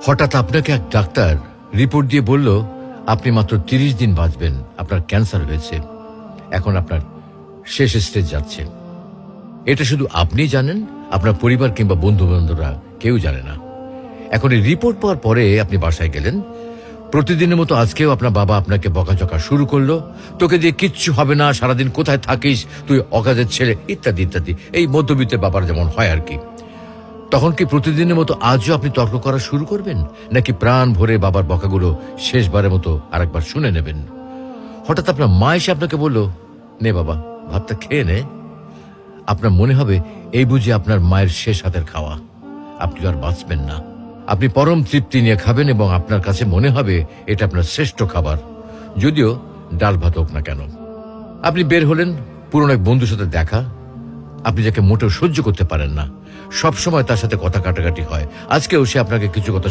হঠাৎ আপনাকে এক ডাক্তার রিপোর্ট দিয়ে বলল আপনি মাত্র 30 দিন বাঁচবেন, আপনার ক্যান্সার হয়েছে, এখন আপনার শেষ স্টেজ যাচ্ছে। এটা শুধু আপনিই জানেন, আপনার পরিবার কিংবা বন্ধু বান্ধবরা কেউ জানে না। এখন এই রিপোর্ট পাওয়ার পরে আপনি বাসায় গেলেন। প্রতিদিনের মতো আজকেও আপনার বাবা আপনাকে বকাঝকা শুরু করলো, তোকে দিয়ে কিচ্ছু হবে না, সারাদিন কোথায় থাকিস তুই, অকাজের ছেলে, ইত্যাদি ইত্যাদি। এই মধ্যবিত্তের বাবার যেমন হয় আর কি। তখন কি প্রতিদিনের মতো আজও আপনি তর্ক করা শুরু করবেন, নাকি প্রাণ ভরে বাবার বকাগুলো শেষবারের মতো আরেকবার শুনে নেবেন? হঠাৎ আপনার মা এসে আপনাকে বলল, নে বাবা ভাতটা খেয়ে নে। আপনার মনে হবে এই বুঝি আপনার মায়ের শেষ হাতের খাওয়া, আপনি আর বাঁচবেন না। আপনি পরম তৃপ্তি নিয়ে খাবেন এবং আপনার কাছে মনে হবে এটা আপনার শ্রেষ্ঠ খাবার, যদিও ডাল ভাত হোক না কেন। আপনি বের হলেন, পুরনো এক বন্ধুর সাথে দেখা, আপনি যাকে মোটেও সহ্য করতে পারেন না, সবসময় তার সাথে কথা কাটাকাটি হয়, আজকেও সে আপনাকে কিছু কথা